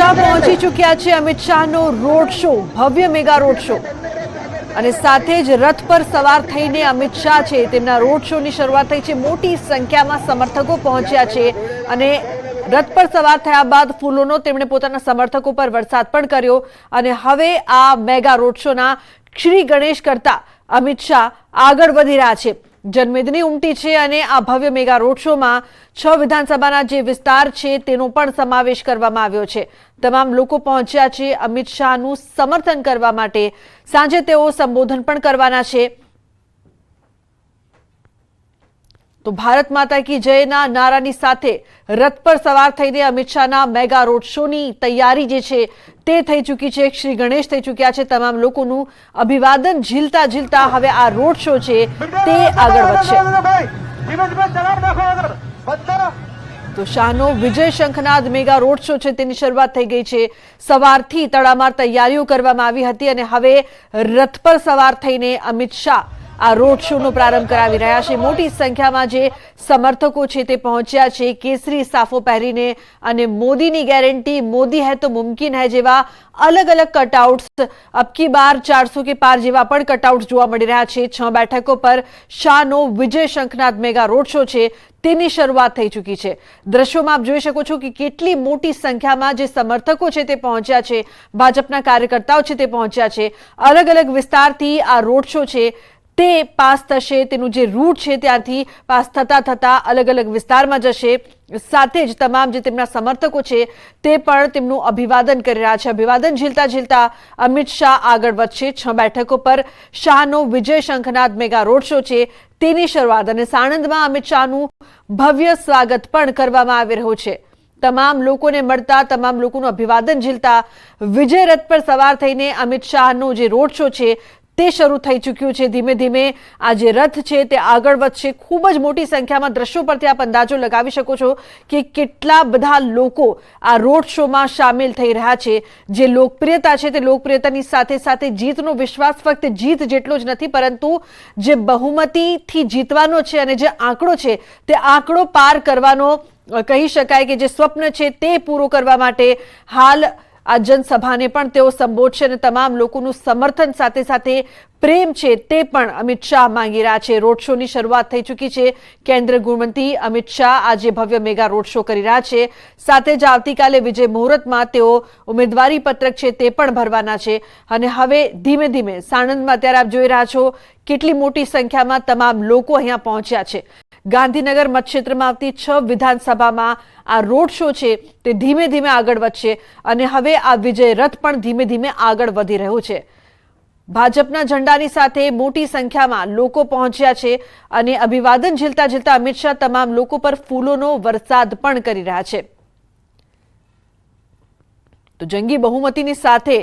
શાહ પહોંચી ચૂક્યા છે। અમિત શાહનો રોડ શો, ભવ્ય મેગા રોડ શો, અને સાથે જ રથ પર સવાર થઈને અમિત શાહ છે તેમના રોડ શોની શરૂઆત થઈ છે। મોટી સંખ્યામાં સમર્થકો પહોંચ્યા છે અને રથ પર સવાર થયા બાદ ફૂલોનો તેમણે પોતાના સમર્થકો પર વરસાદ પણ કર્યો અને હવે આ મેગા રોડ શોના શ્રી ગણેશ કરતા અમિત શાહ આગળ વધી રહ્યા છે। જનમેદની ઉમટી છે અને આ ભવ્ય મેગા રોડ શોમાં 6 વિધાનસભાના જે વિસ્તાર છે તેનો પણ સમાવેશ કરવામાં આવ્યો છે। તમામ લોકો પહોંચ્યા છે અમિત શાહનું સમર્થન કરવા માટે। સાંજે તેઓ સંબોધન પણ કરવાના છે। તો ભારત માતા કી જયના નારાની સાથે રથ પર સવાર થઈને અમિત શાહના મેગા રોડ શોની તૈયારી જે છે તે થઈ ચૂકી છે। શ્રી ગણેશ થઈ ચૂક્યા છે। તમામ લોકોનું અભિવાદન ઝીલતા ઝીલતા હવે આ રોડ શો છે તે આગળ વધશે। તો શાહનો વિજય શંખનાદ મેગા રોડ શો છે તેની શરૂઆત થઈ ગઈ છે। સવારથી તડામાર તૈયારીઓ કરવામાં આવી હતી અને હવે રથ પર સવાર થઈને અમિત શાહ આ રોડ શોનો પ્રારંભ કરાવી રહ્યા છે। મોટી સંખ્યામાં જે સમર્થકો છે તે પહોંચ્યા છે કેસરી સાફો પહેરીને અને મોદીની ગેરંટી, મોદી હૈ તો મુમકિન હૈ જેવા અલગ અલગ કટઆઉટ્સ, અબકી બાર 400 કે પાર જેવા પણ કટઆઉટ્સ જોવા મળી રહ્યા છે। 6 બેઠકો પર શાહનો વિજય શંખનાદ મેગા રોડ શો છે તેની શરૂઆત થઈ ચૂકી છે। દ્રશ્યોમાં આપ જોઈ શકો છો કે કેટલી મોટી સંખ્યામાં જે સમર્થકો છે તે પહોંચ્યા છે, ભાજપના કાર્યકર્તાઓ છે તે પહોંચ્યા છે। અલગ અલગ વિસ્તારથી આ રોડ શો છે તે પાસ થશે, તેનું જે રૂટ છે ત્યાંથી પાસ થતા થતા અલગ અલગ વિસ્તારમાં જશે। સાથે જ તમામ જે તેમના સમર્થકો છે તે પણ તેમનું અભિવાદન કરી રહ્યા છે। અભિવાદન ઝીલતા ઝીલતા અમિત શાહ આગળ વધશે। 6 બેઠકો પર શાહનો વિજય શંખનાદ મેગા રોડ શો છે તેની શરૂઆત અને સાણંદમાં અમિત શાહનું ભવ્ય સ્વાગત પણ કરવામાં આવી રહ્યું છે। તમામ લોકોને મળતા, તમામ લોકોનું અભિવાદન ઝીલતા વિજય રથ પર સવાર થઈને અમિત શાહનો જે રોડ શો છે તે શરૂ થઈ ચૂક્યું છે। ધીમે ધીમે આ જે રથ છે તે આગળ વધશે। ખૂબ જ મોટી સંખ્યામાં દ્રશ્યો પરથી આપ અંદાજો લગાવી શકો છો કે કેટલા બધા લોકો આ રોડ શોમાં સામેલ થઈ રહ્યા છે। જે લોકપ્રિયતા છે તે લોકપ્રિયતાની સાથે સાથે જીતનો વિશ્વાસ ફક્ત જીત જેટલો જ નથી, પરંતુ જે બહુમતીથી જીતવાનો છે અને જે આંકડો છે તે આંકડો પાર કરવાનો કહી શકાય કે જે સ્વપ્ન છે તે પૂરો કરવા માટે હાલ આ જનસભાને પણ તેઓ સંબોધશે અને તમામ લોકોનું સમર્થન સાથે સાથે પ્રેમ છે તે પણ અમિત શાહ માંગી રહ્યા છે। રોડ શોની શરૂઆત થઈ ચૂકી છે। કેન્દ્રીય ગૃહમંત્રી અમિત શાહ આજે ભવ્ય મેગા રોડ શો કરી રહ્યા છે। સાથે જ આવતીકાલે વિજય મુહૂર્તમાં તેઓ ઉમેદવારી પત્રક છે તે પણ ભરવાના છે અને હવે ધીમે ધીમે સાણંદમાં અત્યારે આપ જોઈ રહ્યા છો કેટલી મોટી સંખ્યામાં તમામ લોકો અહીંયા પહોંચ્યા છે। ગાંધીનગર મતક્ષેત્રમાં આવતી 6 વિધાનસભામાં આ રોડ શો છે તે ધીમે ધીમે આગળ વધશે અને હવે આ વિજય રથ પણ ધીમે ધીમે આગળ વધી રહ્યું છે। ભાજપના ઝંડાની સાથે મોટી સંખ્યામાં લોકો પહોંચ્યા છે અને અભિવાદન ઝીલતા ઝીલતા અમિત શાહ તમામ લોકો પર ફૂલોનો વરસાદ પણ કરી રહ્યા છે। તો જંગી બહુમતીની સાથે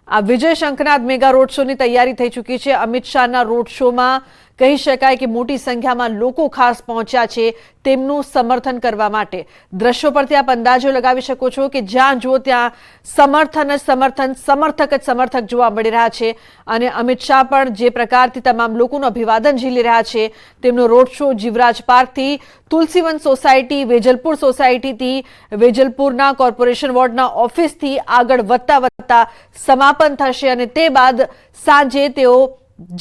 આ વિજય શંખનાદ મેગા રોડ શોની તૈયારી થઈ ચૂકી છે। અમિત શાહના રોડ શોમાં કહી શકાય કે મોટી સંખ્યામાં લોકો ખાસ પહોંચ્યા છે તેમનું સમર્થન કરવા માટે। દ્રશ્યો પરથી આપ અંદાજો લગાવી શકો છો કે જ્યાં જુઓ ત્યાં સમર્થન જ સમર્થન, સમર્થક જ સમર્થક જોવા મળી રહ્યા છે અને અમિત શાહ પણ જે પ્રકારથી તમામ લોકોનું અભિવાદન ઝીલી રહ્યા છે તેમનો રોડ શો જીવરાજ પાર્કથી તુલસીવન સોસાયટી, વેજલપુર સોસાયટીથી, વેજલપુરના કોર્પોરેશન વોર્ડના ઓફિસથી આગળ વધતા વધતા સમાપન થશે અને તે બાદ સાંજે તેઓ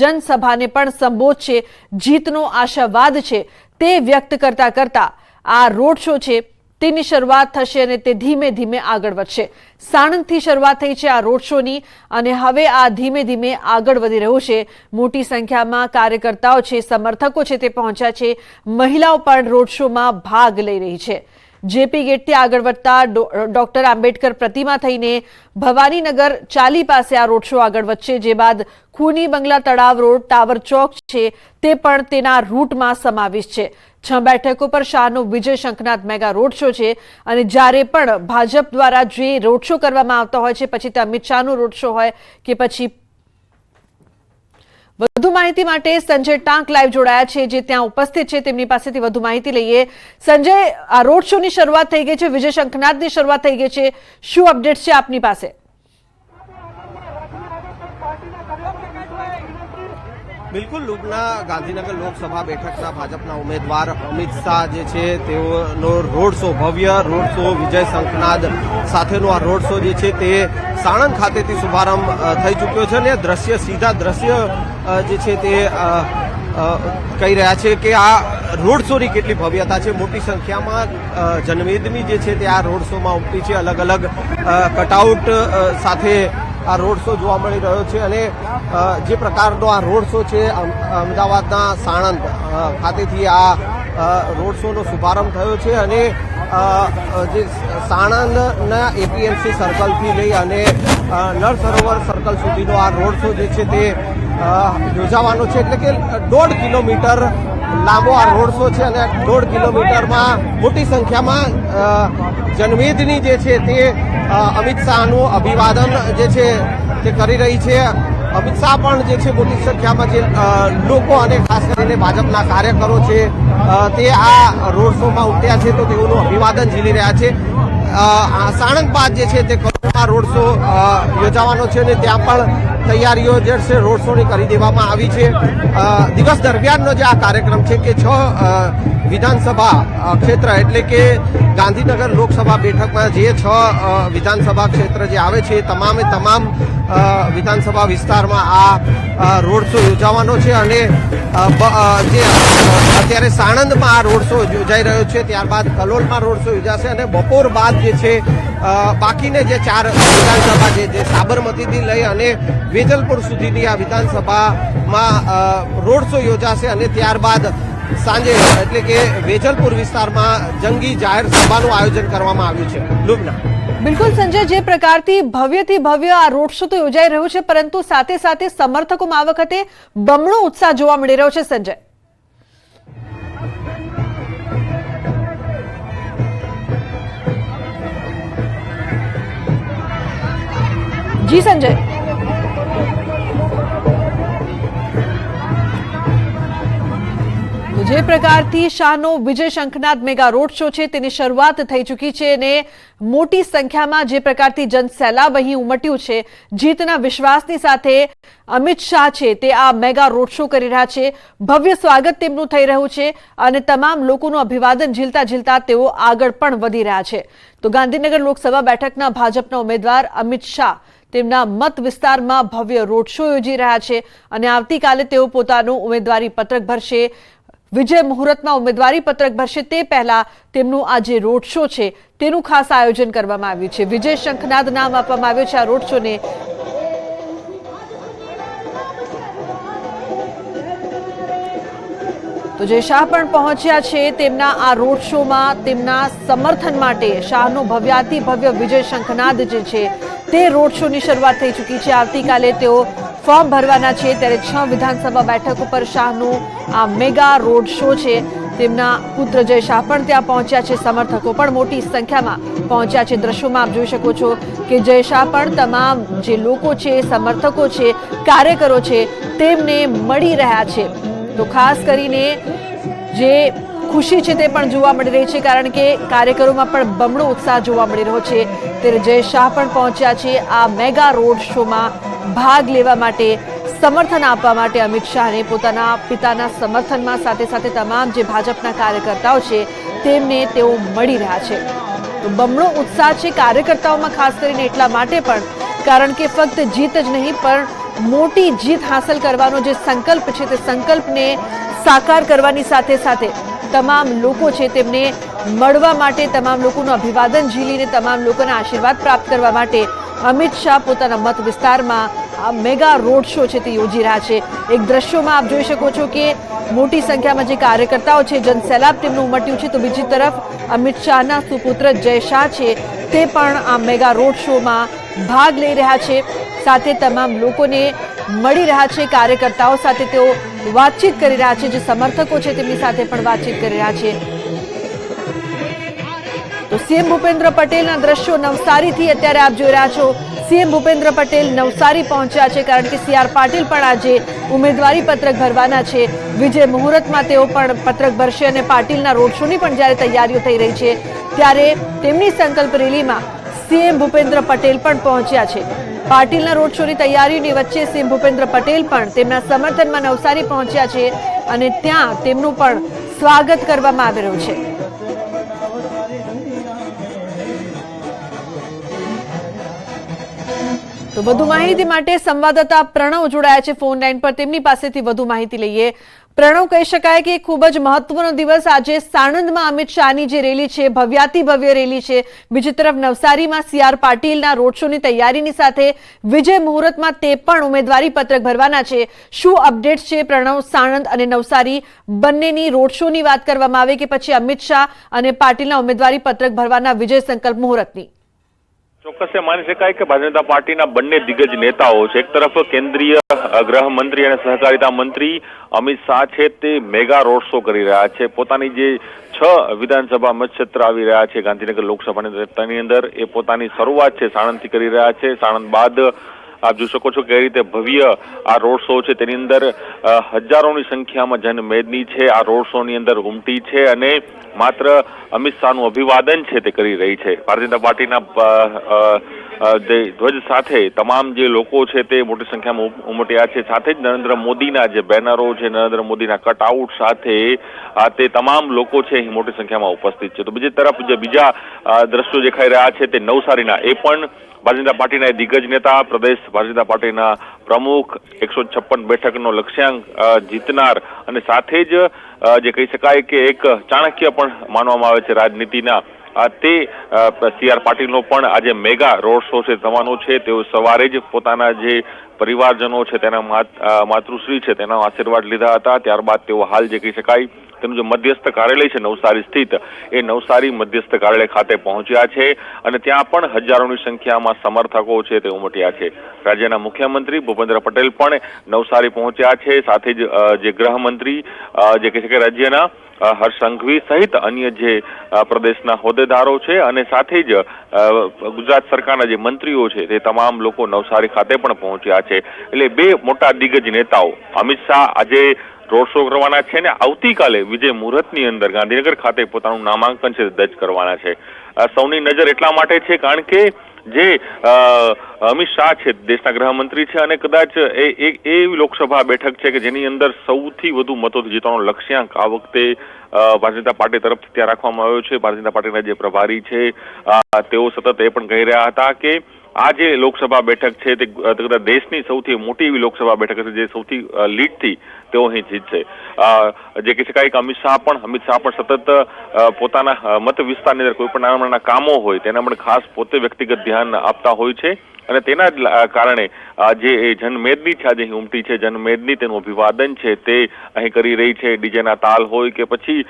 જનસભાને પણ સંબોધશે। જીતનો આશાવાદ છે તે વ્યક્ત કરતા કરતા આ રોડ શો છે તેની શરૂઆત થશે અને તે ધીમે ધીમે આગળ વધશે। સાણંદથી શરૂઆત થઈ છે આ રોડ શોની અને હવે આ ધીમે ધીમે આગળ વધી રહ્યું છે। મોટી સંખ્યામાં કાર્યકર્તાઓ છે, સમર્થકો છે તે પહોંચ્યા છે। મહિલાઓ પણ રોડ શોમાં ભાગ લઈ રહી છે। જેપી ગેટથી આગળ વધતા ડોક્ટર આંબેડકર પ્રતિમા થઈને ભવાનીનગર ચાલી પાસે આ રોડ શો આગળ વધશે, જે બાદ ખૂની બંગલા તળાવ રોડ, ટાવર ચોક છે તે પણ તેના રૂટમાં સમાવિષ્ટ છે। 6 બેઠકો પર શાહનો વિજય શંખનાદ મેગા રોડ શો છે અને જ્યારે પણ ભાજપ દ્વારા જે રોડ શો કરવામાં આવતો હોય છે, પછી તે અમિત શાહનો રોડ શો હોય કે પછી વધુ માહિતી માટે સંજય ટાંક લાઈવ જોડાયા છે જે ત્યાં ઉપસ્થિત છે, તેમની પાસેથી વધુ માહિતી લઈએ। સંજય, આ રોડ શોની શરૂઆત થઈ ગઈ છે, વિજય શંખનાદની શરૂઆત થઈ ગઈ છે, શું અપડેટ્સ છે આપની પાસે? બિલકુલ લુબના ગાંધીનગર લોકસભા બેઠકના ભાજપના ઉમેદવાર અમિત શાહ જે છે તેઓનો રોડ શો, ભવ્ય રોડ શો, વિજય શંખનાદ સાથેનો આ રોડ શો જે છે તે સાણંદ ખાતેથી શુભારંભ થઈ ચૂક્યો છે અને સીધા દ્રશ્ય જે છે તે કહી રહ્યા છે કે આ રોડ શોની કેટલી ભવ્યતા છે। મોટી સંખ્યામાં જનમેદની જે છે તે આ રોડ શોમાં ઉમટી છે। અલગ અલગ કટઆઉટ સાથે આ રોડ શો જોવા મળી રહ્યો છે અને જે પ્રકારનો આ રોડ શો છે અમદાવાદના સાણંદ ખાતેથી આ રોડ શોનો શુભારંભ થયો છે અને જે સાણંદના એપીએમસી સર્કલથી લઈ અને નળ સરોવર સર્કલ સુધીનો આ રોડ શો જે છે તે યોજાવાનો છે। એટલે કે 1.5 કિલોમીટર લાંબો આ રોડ શો છે અને 1.5 કિલોમીટરમાં મોટી સંખ્યામાં જનમેદની જે છે તે અમિત શાહનું અભિવાદન જે છે તે કરી રહી છે। અમિત શાહ પણ જે છે મોટી સંખ્યામાં જે લોકો અને ખાસ કરીને ભાજપના કાર્યકરો છે તે આ રોડ શોમાં ઉતર્યા છે તો તેઓનું અભિવાદન ઝીલી રહ્યા છે। સાણંદ બાદ જે છે તે કલોલમાં રોડ શો યોજાવાનો છે અને ત્યાં પણ તૈયારીઓ જે છે રોડ શોની કરી દેવામાં આવી છે। દિવસ દરમિયાનનો જે આ કાર્યક્રમ છે કે 6 વિધાનસભા ક્ષેત્ર એટલે કે ગાંધીનગર લોકસભા બેઠકમાં જે 6 વિધાનસભા ક્ષેત્ર જે આવે છે તમામે તમામ વિધાનસભા વિસ્તારમાં આ રોડ શો યોજાવાનો છે અને જે અત્યારે સાણંદમાં આ રોડ શો યોજાઈ રહ્યો છે, ત્યારબાદ કલોલમાં રોડ શો યોજાશે અને બપોર બાદ જે છે બાકીને જે 4 વિધાનસભા જે સાબરમતીથી લઈ અને વેજલપુર સુધીની આ વિધાનસભામાં રોડ શો યોજાશે અને ત્યારબાદ સાંજે એટલે કે વેજલપુર વિસ્તારમાં જંગી જાહેર સભાનું આયોજન કરવામાં આવ્યું છે। લુબના બિલકુલ સંજય, જે પ્રકારથી ભવ્યથી ભવ્ય આ રોડ શો તો યોજાઈ રહ્યો છે પરંતુ સાથે સાથે સમર્થકોમાં આ વખતે બમણો ઉત્સાહ જોવા મળી રહ્યો છે। સંજય, જી સંજય। જે પ્રકારથી શાહનો વિજય શંખનાદ મેગા રોડ શો છે તેની શરૂઆત થઈ ચૂકી છે અને મોટી સંખ્યામાં જે પ્રકારથી જનસેલાબ અહીં ઉમટ્યું છે, જીતના વિશ્વાસની સાથે અમિત શાહ છે તે આ મેગા રોડ શો કરી રહ્યા છે। ભવ્ય સ્વાગત તેમનું થઈ રહ્યું છે અને તમામ લોકોનું અભિવાદન ઝીલતા ઝીલતા તેઓ આગળ પણ વધી રહ્યા છે। તો ગાંધીનગર લોકસભા બેઠકના ભાજપના ઉમેદવાર અમિત શાહ તેમના મત વિસ્તારમાં ભવ્ય રોડ શો યોજી રહ્યા છે અને આવતીકાલે તેઓ પોતાનું ઉમેદવારી પત્રક ભરશે। વિજય મુહૂર્તમાં ઉમેદવારી પત્રક ભરશે તે પહેલા તેમનું આ જે રોડ શો છે તેનું ખાસ આયોજન કરવામાં આવ્યું છે। વિજય શંખનાદ નામ આપવામાં આવ્યું છે આ રોડ શોને। તો જે શાહ પણ પહોંચ્યા છે તેમના આ રોડ શોમાં તેમના સમર્થન માટે શાહનો ભવ્યાતિ ભવ્ય વિજય શંખનાદ જે છે તે રોડ શોની શરૂઆત થઈ ચૂકી છે। આવતીકાલે તેઓ ફોર્મ ભરવાના છે ત્યારે 6 વિધાનસભા બેઠક ઉપર શાહનું આ મેગા રોડ શો છે। તેમના પુત્ર જય શાહ પણ ત્યાં પહોંચ્યા છે, સમર્થકો પણ મોટી સંખ્યામાં પહોંચ્યા છે। દ્રશ્યોમાં આપ જોઈ શકો છો કે જય શાહ પણ તમામ જે લોકો છે, સમર્થકો છે, કાર્યકરો છે તેમને મળી રહ્યા છે। તો ખાસ કરીને જે ખુશી છે તે પણ જોવા મળી રહી છે કારણ કે કાર્યકરોમાં પણ બમણો ઉત્સાહ જોવા મળી રહ્યો છે। ત્યારે જય શાહ પણ પહોંચ્યા છે આ મેગા રોડ શોમાં ભાગ લેવા માટે, સમર્થન આપવા માટે અમિત શાહને પોતાના પિતાના સમર્થનમાં સાથે સાથે તમામ જે ભાજપના કાર્યકર્તાઓ છે તેમને તેઓ મળી રહ્યા છે। તો બમણો ઉત્સાહ છે કાર્યકર્તાઓમાં ખાસ કરીને એટલા માટે પણ કારણ કે ફક્ત જીત જ નહીં પણ મોટી જીત હાંસલ કરવાનો જે સંકલ્પ છે તે સંકલ્પને સાકાર કરવાની સાથે સાથે તમામ લોકો છે તેમને મળવા માટે, તમામ લોકોનું અભિવાદન ઝીલીને તમામ લોકોના આશીર્વાદ પ્રાપ્ત કરવા માટે અમિત શાહ પોતાના મત વિસ્તારમાં આ મેગા રોડ શો છે તે યોજી રહ્યા છે। એક દ્રશ્યોમાં આપ જોઈ શકો છો કે મોટી સંખ્યામાં જે કાર્યકર્તાઓ છે, જનસેલાબ તેમનું ઉમટ્યું છે તો બીજી તરફ અમિત શાહના સુપુત્ર જય શાહ છે તે પણ આ મેગા રોડ શોમાં ભાગ લઈ રહ્યા છે, સાથે તમામ લોકોને મળી રહ્યા છે, કાર્યકર્તાઓ સાથે તેઓ વાતચીત કરી રહ્યા છે, જે સમર્થકો છે તેમની સાથે પણ વાતચીત કરી રહ્યા છે। તો સીએમ ભૂપેન્દ્ર પટેલના દ્રશ્યો નવસારીથી અત્યારે આપ જોઈ રહ્યા છો। સીએમ ભૂપેન્દ્ર પટેલ નવસારી પહોંચ્યા છે કારણ કે સી આર પાટીલ પણ આજે ઉમેદવારી પત્રક ભરવાના છે। વિજય મુહૂર્તમાં તેઓ પણ પત્રક ભરશે અને પાટીલના રોડ શોની પણ જ્યારે તૈયારીઓ થઈ રહી છે ત્યારે તેમની સંકલ્પ રેલીમાં સીએમ ભૂપેન્દ્ર પટેલ પણ પહોંચ્યા છે। પાટીલના રોડ શોની તૈયારીઓની વચ્ચે સીએમ ભૂપેન્દ્ર પટેલ પણ તેમના સમર્થનમાં નવસારી પહોંચ્યા છે અને ત્યાં તેમનું પણ સ્વાગત કરવામાં આવી રહ્યું છે। તો વધુ માહિતી માટે સંવાદદાતા પ્રણવ જોડાયા છે ફોન લાઈન પર, તેમની પાસેથી વધુ માહિતી લઈએ। પ્રણવ, કહી શકાય કે ખૂબ જ મહત્વનો દિવસ આજે સાણંદમાં અમિત શાહની જે રેલી છે, ભવ્યાતિ ભવ્ય રેલી છે, બીજી તરફ નવસારીમાં સીઆર પાટીલના રોડ શોની તૈયારીની સાથે વિજય મુહૂર્તમાં તે પણ ઉમેદવારી પત્રક ભરવાના છે। શું અપડેટ છે પ્રણવ, સાણંદ અને નવસારી બંનેની રોડ શોની વાત કરવામાં આવે કે પછી અમિત શાહ અને પાટીલના ઉમેદવારી પત્રક ભરવાના વિજય સંકલ્પ મુહૂર્તની? ચોક્કસ માની શકાય કે ભારતીય જનતા પાર્ટીના બંને દિગ્ગજ નેતાઓ છે। એક તરફ કેન્દ્રીય ગૃહમંત્રી અને સહકારિતા મંત્રી અમિત શાહ છે તે મેગા રોડ શો કરી રહ્યા છે। પોતાની જે 6 વિધાનસભા મતક્ષેત્ર આવી રહ્યા છે ગાંધીનગર લોકસભાની અંદર, એ પોતાની શરૂઆત છે સાણંદથી કરી રહ્યા છે। સાણંદ બાદ આપ જોઈ શકો છો કે રીતે ભવ્ય આ રોડ શો છે, તેની અંદર હજારોની સંખ્યામાં જનમેદની છે આ રોડ શો ની અંદર ઉમટી છે અને માત્ર અમિત શાહનું અભિવાદન છે તે કરી રહી છે। ભારતીય જનતા પાર્ટીના ધ્વજ સાથે તમામ જે લોકો છે તે મોટી સંખ્યામાં ઉમટ્યા છે। સાથે જ નરેન્દ્ર મોદીના જે બેનરો છે, નરેન્દ્ર મોદીના કટઆઉટ સાથે તે તમામ લોકો છે અહીં મોટી સંખ્યામાં ઉપસ્થિત છે। તો બીજી તરફ જે બીજા દ્રશ્યો દેખાઈ રહ્યા છે તે નવસારીના, એ પણ ભારતીય જનતા પાર્ટીના દિગ્ગજ નેતા, પ્રદેશ ભારતીય જનતા પાર્ટીના પ્રમુખ, 156 બેઠકનો લક્ષ્યાંક જીતનાર અને સાથે જ જે કહી શકાય કે એક ચાણક્ય પણ માનવામાં આવે છે રાજનીતિના, તે સીઆર પાટીલનો પણ આજે મેગા રોડ શો છે થવાનો છે। તેઓ સવારે જ પોતાના જે પરિવારજનો છે તેના માતૃશ્રી છે તેના આશીર્વાદ લીધા હતા। ત્યારબાદ તેઓ હાલ જે કહી શકાય તેનું જે મધ્યસ્થ કાર્યાલય છે નવસારી સ્થિત, એ નવસારી મધ્યસ્થ કાર્યાલય ખાતે પહોંચ્યા છે અને ત્યાં પણ હજારોની સંખ્યામાં સમર્થકો છે તે ઉમટ્યા છે। રાજ્યના મુખ્યમંત્રી ભૂપેન્દ્ર પટેલ પણ નવસારી પહોંચ્યા છે। સાથે જ જે ગૃહમંત્રી જે કહી શકાય રાજ્યના હર્ષ સંઘવી સહિત અન્ય જે પ્રદેશના હોદ્દેદારો છે અને સાથે જ ગુજરાત સરકારના જે મંત્રીઓ છે તે તમામ લોકો નવસારી ખાતે પણ પહોંચ્યા છે। એટલે બે મોટા દિગ્ગજ નેતાઓ અમિત શાહ આજે રોડ શો કરવાના છે ને આવતીકાલે વિજય મુહૂર્તની અંદર ગાંધીનગર ખાતે પોતાનું નામાંકન છે દર્જ કરવાના છે। સૌની નજર એટલા માટે છે કારણ કે જે અમિત શાહ છે દેશના ગૃહમંત્રી છે અને કદાચ એવી લોકસભા બેઠક છે કે જેની અંદર સૌથી વધુ મતોથી જીતવાનો લક્ષ્યાંક આ વખતે ભારતીય જનતા પાર્ટી તરફથી ત્યાં રાખવામાં આવ્યો છે। ભારતીય જનતા પાર્ટીના જે પ્રભારી છે તેઓ સતત એ પણ કહી રહ્યા હતા કે આ જે લોકસભા બેઠક છે તે કદાચ દેશની સૌથી મોટી એવી લોકસભા બેઠક છે જે સૌથી લીડથી તેઓ અહીં જીતશે। જે કહી શકાય કે અમિત શાહ પણ સતત પોતાના મત વિસ્તારની અંદર કોઈ પણ નાના કામો હોય તેના પણ ખાસ પોતે વ્યક્તિગત ધ્યાન આપતા હોય છે અને તેના જ કારણે જે જનમેદની છે આજે અહીં ઉમટી છે, જનમેદની તેનું અભિવાદન છે તે અહીં કરી રહી છે। ડીજેના તાલ હોય કે પછી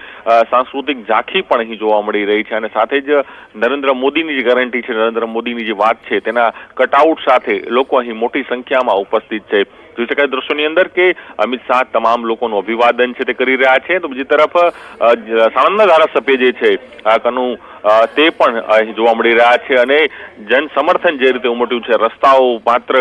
સાંસ્કૃતિક ઝાંખી પણ અહીં જોવા મળી રહી છે અને સાથે જ નરેન્દ્ર મોદીની જે ગેરંટી છે, નરેન્દ્ર મોદીની જે વાત છે તેના કટઆઉટ સાથે લોકો અહીં મોટી સંખ્યામાં ઉપસ્થિત છે। જોઈ શકાય દ્રશ્યોની અંદર કે અમિત શાહ તમામ લોકોનું અભિવાદન છે તે કરી રહ્યા છે। તો બીજી તરફ સાણંદના ધારાસભ્ય જે છે કનુ તે પણ અહીં જોવા મળી રહ્યા છે અને જન સમર્થન જે રીતે ઉમટ્યું છે, રસ્તાઓ માત્ર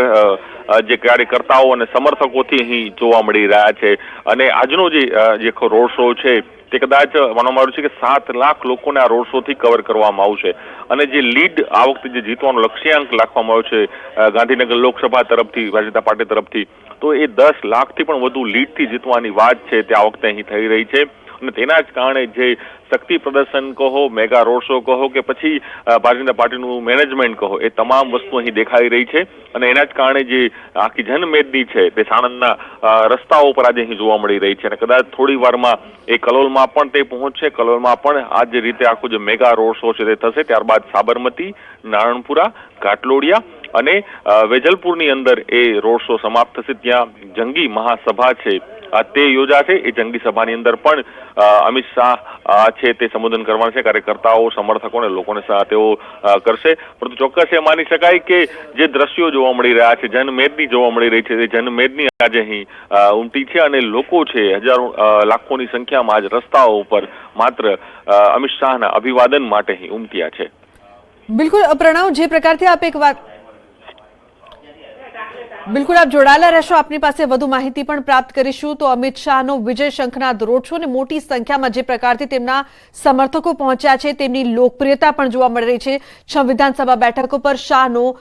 જે કાર્યકર્તાઓ અને સમર્થકોથી અહીં જોવા મળી રહ્યા છે અને આજનો જે રોડ શો છે તે કદાચ માનવામાં આવ્યું છે કે 7 લાખ લોકોને આ રોડ શો થી કવર કરવામાં આવશે અને જે લીડ આ વખતે જે જીતવાનો લક્ષ્યાંક રાખવામાં આવ્યો છે ગાંધીનગર લોકસભા તરફથી ભારતીય જનતા પાર્ટી તરફથી, તો એ 10 લાખથી પણ વધુ લીડથી જીતવાની વાત છે તે આ વખતે અહીં થઈ રહી છે અને તેના જ કારણે જે શક્તિ પ્રદર્શન કહો, મેગા રોડ શો કહો કે પછી ભારતીય જનતા પાર્ટીનું મેનેજમેન્ટ કહો, એ તમામ વસ્તુ અહીં દેખાઈ રહી છે અને એના જ કારણે જે આખી જનમેદની છે તે સાણંદના રસ્તાઓ પર આજે અહીં જોવા મળી રહી છે અને કદાચ થોડી વારમાં એ કલોલમાં પણ તે પહોંચશે। કલોલમાં પણ આ જે રીતે આખું જે મેગા રોડ શો છે તે થશે। ત્યારબાદ સાબરમતી, નારણપુરા, ઘાટલોડિયા અને વેજલપુરની અંદર એ રોડ શો સમાપ્ત થશે। ત્યાં જંગી મહાસભા છે તે યોજાશે। એ જંગી સભાની અંદર પણ અમિત શાહ છે તે સંબોધન કરવાના છે, કાર્યકર્તાઓ, સમર્થકો અને લોકોને તેઓ કરશે। પરંતુ ચોક્કસ એ માની શકાય કે જે દ્રશ્યો જોવા મળી રહ્યા છે, જનમેદની જોવા મળી રહી છે, તે જનમેદની આજે અહીં ઉમટી છે અને લોકો છે હજારો લાખોની સંખ્યામાં આજ રસ્તાઓ ઉપર માત્ર અમિત શાહના અભિવાદન માટે અહીં ઉમટ્યા છે। બિલકુલ પ્રણવ, જે પ્રકારથી આપ એક વાત બિલકુલ આપ જોડાયેલા રહેશો, આપની પાસે વધુ માહિતી પણ પ્રાપ્ત કરીશું। તો અમિત શાહનો વિજય શંખનાદ રોડ શો ને મોટી સંખ્યામાં જે પ્રકારથી તેમના સમર્થકો પહોંચ્યા છે તેમની લોકપ્રિયતા પણ જોવા મળી રહી છે। 6 વિધાનસભા બેઠકો પર શાહનો